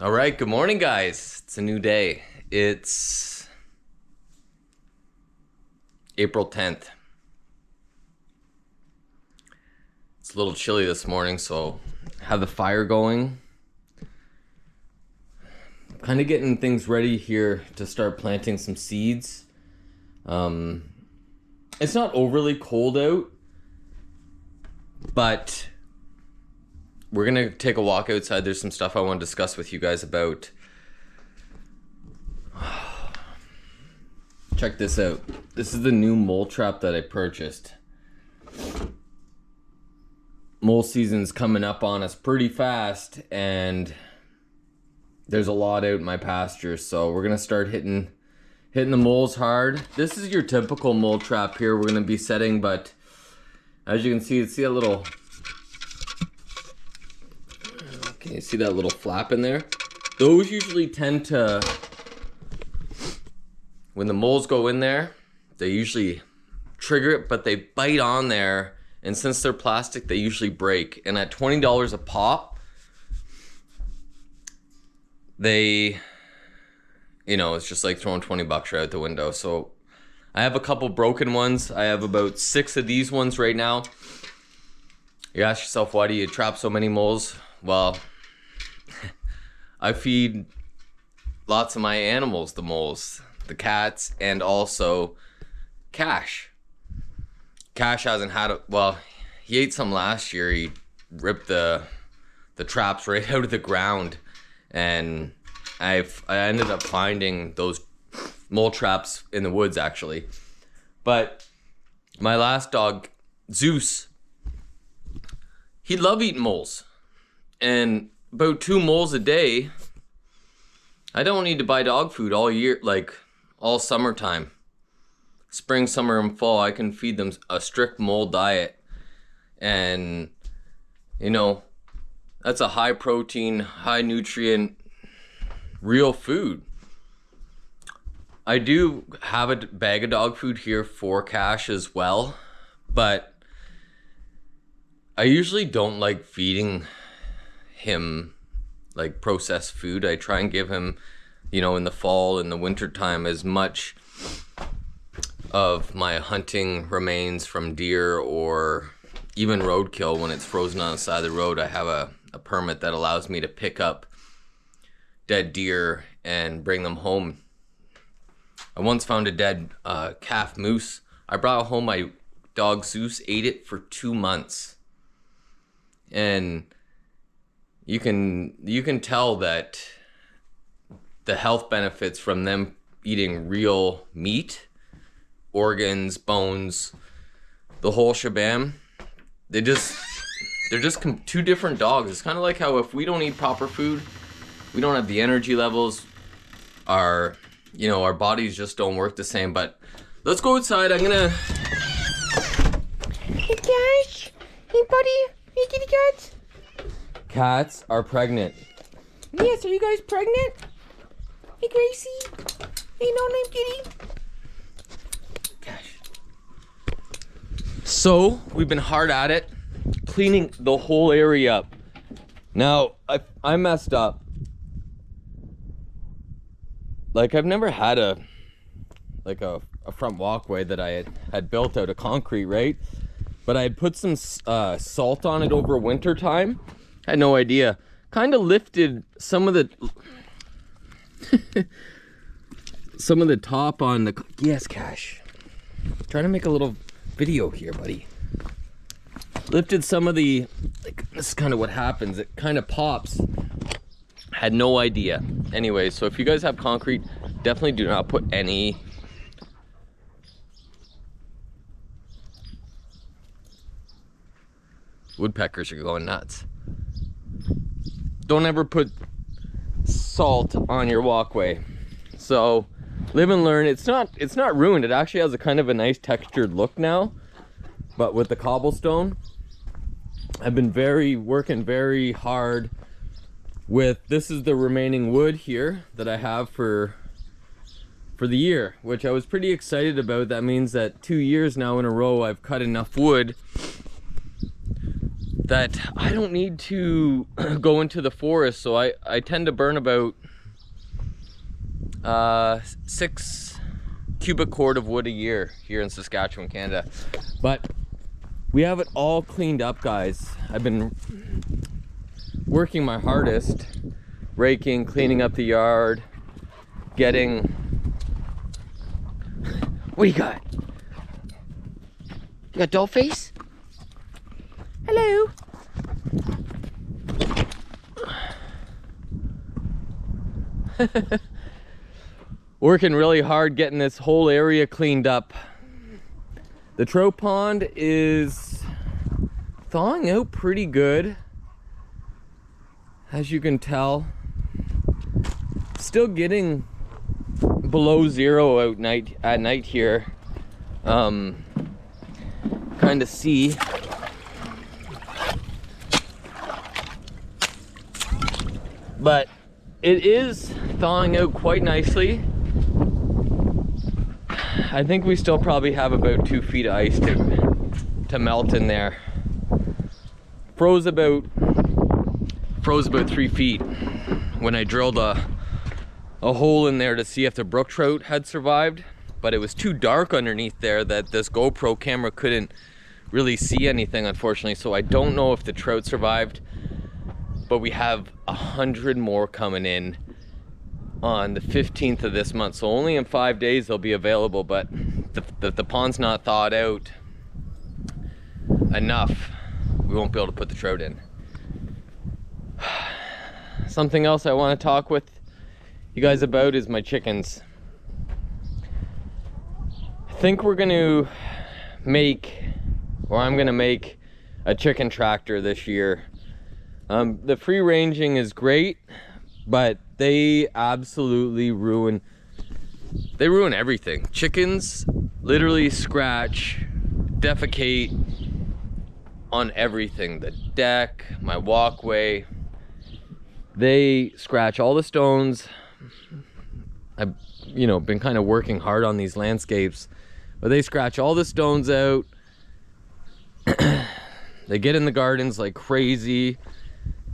All right, good morning, guys. It's a new day. It's April 10th. It's a little chilly this morning, so have the fire going. Kind of getting things ready here to start planting some seeds. It's not overly cold out, but we're gonna take a walk outside. There's some stuff I want to discuss with you guys about. Check this out. This is the new mole trap that I purchased. Mole season's coming up on us pretty fast, and there's a lot out in my pasture, so we're gonna start hitting the moles hard. This is your typical mole trap here we're gonna be setting, but as you can see a little. Can you see that little flap in there? Those usually tend to, when the moles go in there, they usually trigger it, but they bite on there, and since they're plastic, they usually break. And at $20 a pop, they, it's just like throwing 20 bucks right out the window. So I have a couple broken ones. I have about 6 of these ones right now. You ask yourself, why do you trap so many moles? Well, I feed lots of my animals the moles, the cats, and also Cash. Cash hasn't had he ate some last year. He ripped the traps right out of the ground, and I ended up finding those mole traps in the woods actually. But my last dog, Zeus, he loved eating moles. And about 2 moles a day. I don't need to buy dog food all year, like all summertime. Spring, summer, and fall, I can feed them a strict mole diet. And, that's a high protein, high nutrient, real food. I do have a bag of dog food here for Cash as well, but I usually don't like feeding him like processed food. I try and give him, in the fall and the winter time, as much of my hunting remains from deer or even roadkill when it's frozen on the side of the road. I have a permit that allows me to pick up dead deer and bring them home. I once found a dead calf moose. I brought it home. My dog Zeus ate it for 2 months. And you can tell that the health benefits from them eating real meat, organs, bones, the whole shebang. They're just 2 different dogs. It's kind of like how if we don't eat proper food, we don't have the energy levels. Our bodies just don't work the same. But let's go outside. I'm gonna. Hey Cash, hey buddy, hey kitty cats. Cats are pregnant. Yes, are you guys pregnant? Hey Gracie. Hey no name kitty. Gosh. So we've been hard at it, cleaning the whole area up. Now I messed up. Like I've never had a front walkway that I had built out of concrete, right? But I had put some salt on it over winter time. I had no idea. Kind of lifted some of the top on the. Yes, Cash. Trying to make a little video here, buddy. Lifted some of the. This is kind of what happens. It kind of pops. Had no idea. Anyway, so if you guys have concrete, definitely do not put any. Woodpeckers are going nuts. Don't ever put salt on your walkway. So live and learn. It's not ruined. It actually has a kind of a nice textured look now. But with the cobblestone, I've been working very hard with, this is the remaining wood here that I have for the year, which I was pretty excited about. That means that 2 years now in a row I've cut enough wood that I don't need to go into the forest, so I tend to burn about 6 cubic cord of wood a year here in Saskatchewan, Canada. But we have it all cleaned up, guys. I've been working my hardest, raking, cleaning up the yard, getting... What do you got? You got doll face? Hello. Working really hard getting this whole area cleaned up. The trout pond is thawing out pretty good, as you can tell. Still getting below zero at night here. Kind of see. But it is thawing out quite nicely. I think we still probably have about 2 feet of ice to melt in there. Froze about 3 feet when I drilled a hole in there to see if the brook trout had survived, but it was too dark underneath there that this GoPro camera couldn't really see anything, unfortunately. So I don't know if the trout survived, but we have 100 more coming in on the 15th of this month, so only in 5 days they'll be available. But the pond's not thawed out enough, we won't be able to put the trout in. Something else I want to talk with you guys about is my chickens. I think we're going to make, or I'm going to make, a chicken tractor this year. The free ranging is great, but they absolutely ruin everything. Chickens literally scratch, defecate on everything. The deck, my walkway. They scratch all the stones. I've, been kind of working hard on these landscapes, but they scratch all the stones out. They get in the gardens like crazy.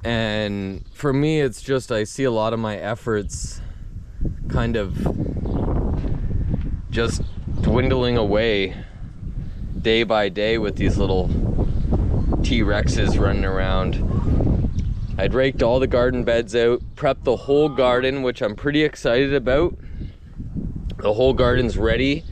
And for me, it's just, I see a lot of my efforts kind of just dwindling away day by day with these little T-Rexes running around. I'd raked all the garden beds out, prepped the whole garden, which I'm pretty excited about. The whole garden's ready.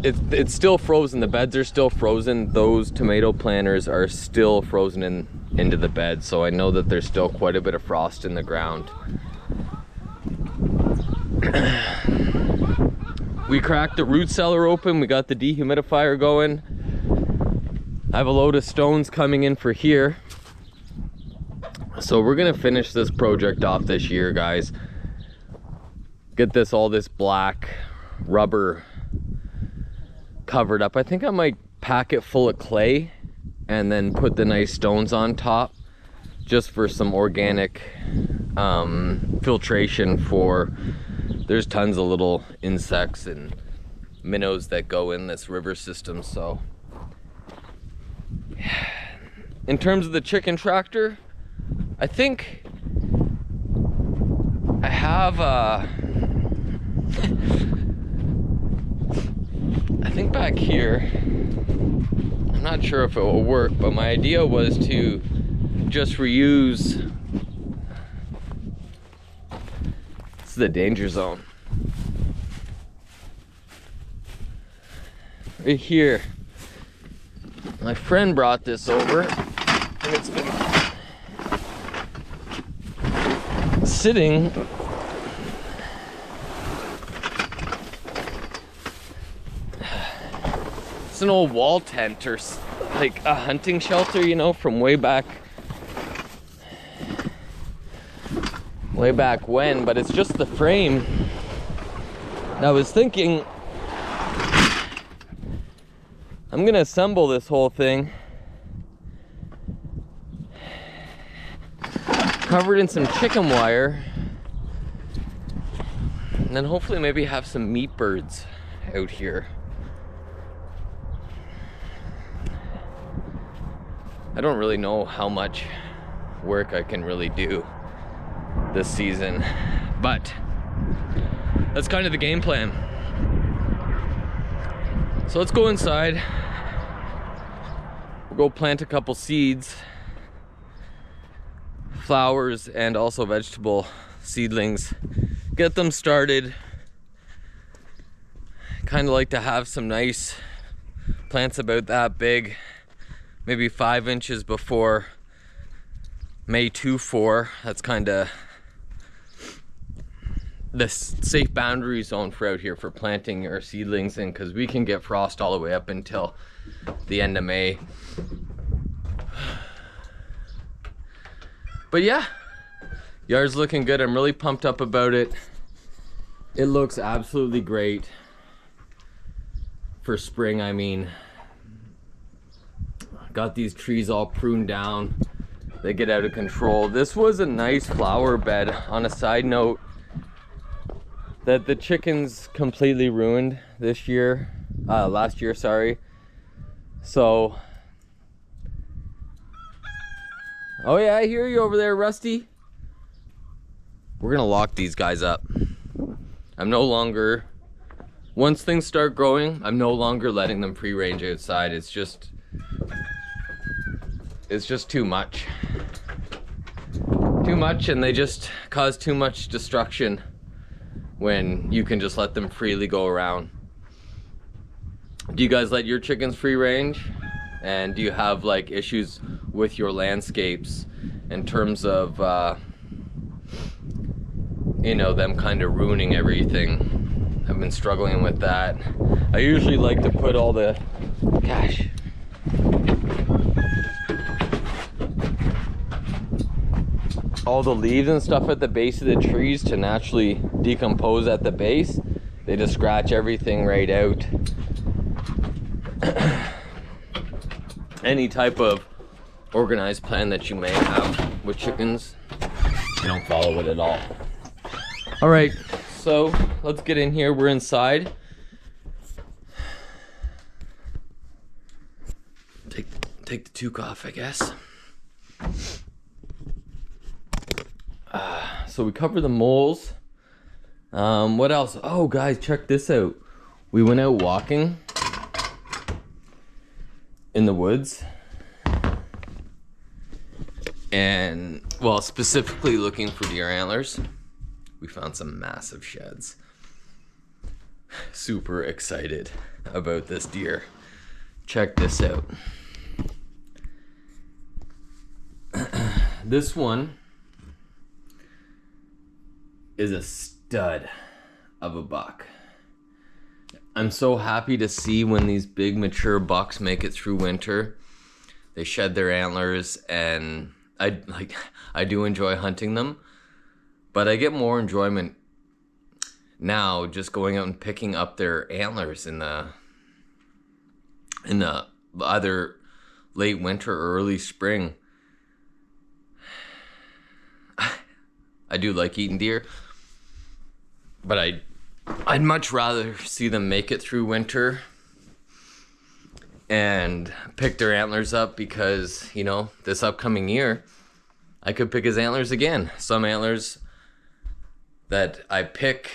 It's still frozen, the beds are still frozen. Those tomato planters are still frozen into the bed, so I know that there's still quite a bit of frost in the ground. We cracked the root cellar open, we got the dehumidifier going. I have a load of stones coming in for here. So we're gonna finish this project off this year, guys. Get all this black rubber covered up. I think I might pack it full of clay and then put the nice stones on top, just for some organic filtration for, there's tons of little insects and minnows that go in this river system. So in terms of the chicken tractor, I think I have I think back here, I'm not sure if it will work, but my idea was to just reuse, this is the danger zone. Right here, my friend brought this over, and it's been sitting it's an old wall tent, or like a hunting shelter, from way back when, but it's just the frame. And I was thinking I'm gonna assemble this whole thing, covered in some chicken wire, and then hopefully maybe have some meat birds out here. I don't really know how much work I can really do this season, but that's kind of the game plan. So let's go inside. We'll go plant a couple seeds, flowers, and also vegetable seedlings. Get them started. Kind of like to have some nice plants about that big, maybe 5 inches before May 2-4. That's kind of the safe boundary zone for out here for planting your seedlings in, because we can get frost all the way up until the end of May. But yeah, yard's looking good. I'm really pumped up about it. It looks absolutely great for spring. I mean, got these trees all pruned down. They get out of control. This was a nice flower bed. On a side note, that the chickens completely ruined this year, last year, sorry. So, oh yeah, I hear you over there, Rusty. We're gonna lock these guys up. I'm no longer, once things start growing, I'm no longer letting them free range outside. It's just too much. Too much, and they just cause too much destruction when you can just let them freely go around. Do you guys let your chickens free range? And do you have like issues with your landscapes in terms of you know, them kind of ruining everything? I've been struggling with that. I usually like to put all the, gosh, all the leaves and stuff at the base of the trees to naturally decompose at the base. They just scratch everything right out. Any type of organized plan that you may have with chickens, I don't follow it at all. All right, so let's get in here. We're inside. Take the toque off, I guess. So we cover the moles. What else? Oh, guys, check this out. We went out walking in the woods, and, well, specifically looking for deer antlers. We found some massive sheds. Super excited about this deer. Check this out. This one is a stud of a buck. I'm so happy to see when these big mature bucks make it through winter. They shed their antlers, and I do enjoy hunting them, but I get more enjoyment now just going out and picking up their antlers in the either late winter or early spring. I do like eating deer, but I'd much rather see them make it through winter and pick their antlers up, because, you know, this upcoming year I could pick his antlers again. Some antlers that I pick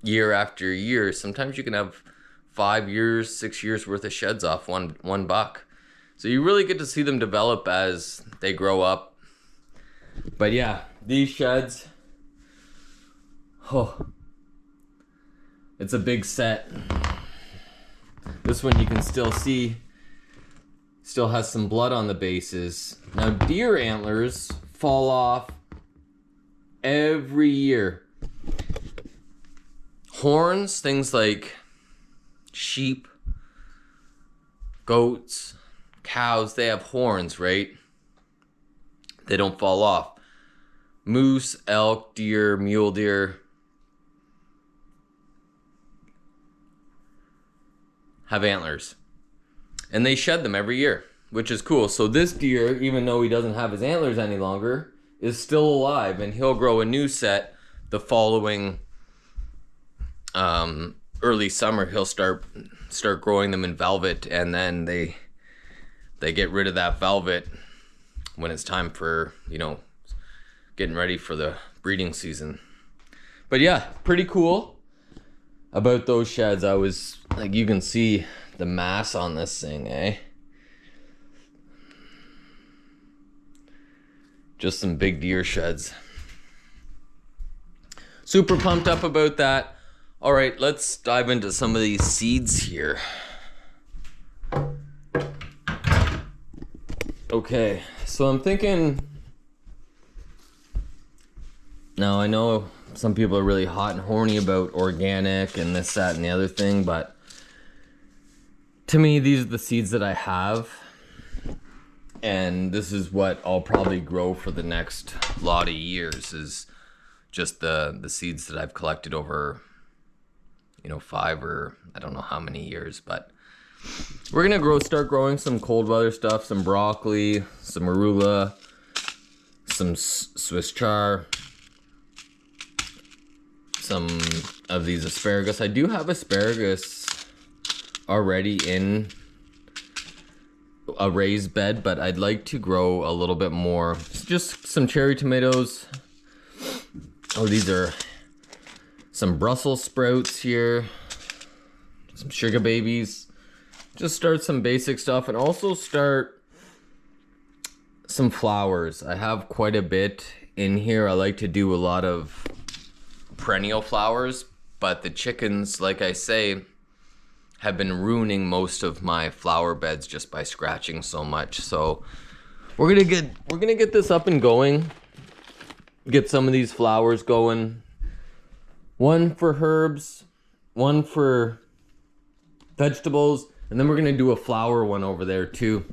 year after year, sometimes you can have 5 years, 6 years worth of sheds off one buck. So you really get to see them develop as they grow up. But yeah, these sheds, oh, it's a big set. This one you can still see, still has some blood on the bases. Now, deer antlers fall off every year. Horns, things like sheep, goats, cows, they have horns, right? They don't fall off. Moose, elk, deer, mule deer have antlers, and they shed them every year, which is cool. So this deer, even though he doesn't have his antlers any longer, is still alive, and he'll grow a new set the following early summer. He'll start growing them in velvet, and then they they get rid of that velvet when it's time for, you know, getting ready for the breeding season. But yeah, pretty cool about those sheds. I was like, you can see the mass on this thing, eh? Just some big deer sheds. Super pumped up about that. All right, let's dive into some of these seeds here. Okay, so I'm thinking, now I know some people are really hot and horny about organic and this, that, and the other thing, but to me, these are the seeds that I have, and this is what I'll probably grow for the next lot of years, is just the seeds that I've collected over, you know, 5 or I don't know how many years, but we're gonna start growing some cold weather stuff, some broccoli, some arugula, some Swiss chard, some of these asparagus. I do have asparagus already in a raised bed, but I'd like to grow a little bit more. Just some cherry tomatoes. Oh, these are some Brussels sprouts here, some sugar babies. Just start some basic stuff, and also start some flowers. I have quite a bit in here. I like to do a lot of perennial flowers, but the chickens, like I say, have been ruining most of my flower beds just by scratching so much. So we're gonna get this up and going. Get some of these flowers going. One for herbs, one for vegetables, and then we're gonna do a flower one over there too.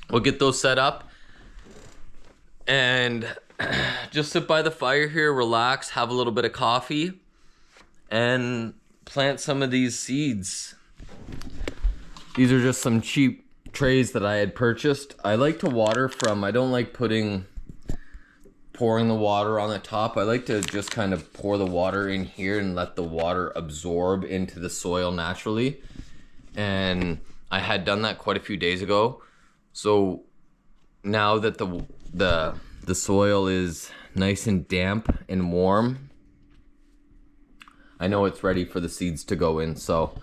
We'll get those set up and just sit by the fire here, relax, have a little bit of coffee, and plant some of these seeds. These are just some cheap trays that I had purchased. I like to water from, I don't like pouring the water on the top. I like to just kind of pour the water in here and let the water absorb into the soil naturally. And I had done that quite a few days ago. So now that the soil is nice and damp and warm, I know it's ready for the seeds to go in. So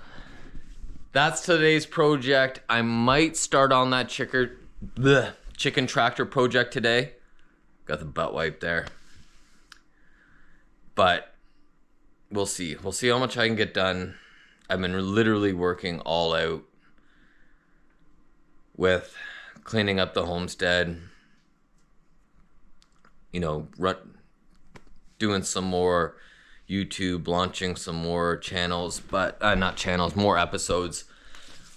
that's today's project. I might start on that chicken tractor project today. Got the butt wipe there. But we'll see. We'll see how much I can get done. I've been literally working all out with cleaning up the homestead, you know, doing some more YouTube, launching some more channels, but not channels, more episodes.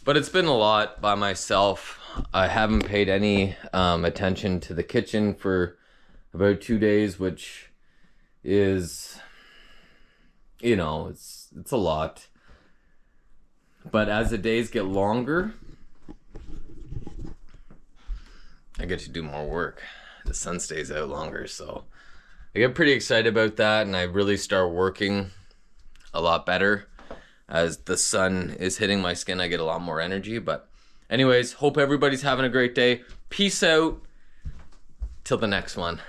But it's been a lot by myself. I haven't paid any attention to the kitchen for about 2 days, which is, you know, it's a lot. But as the days get longer, I get to do more work. The sun stays out longer, so I get pretty excited about that, and I really start working a lot better. As the sun is hitting my skin, I get a lot more energy. But anyways, hope everybody's having a great day. Peace out. Till the next one.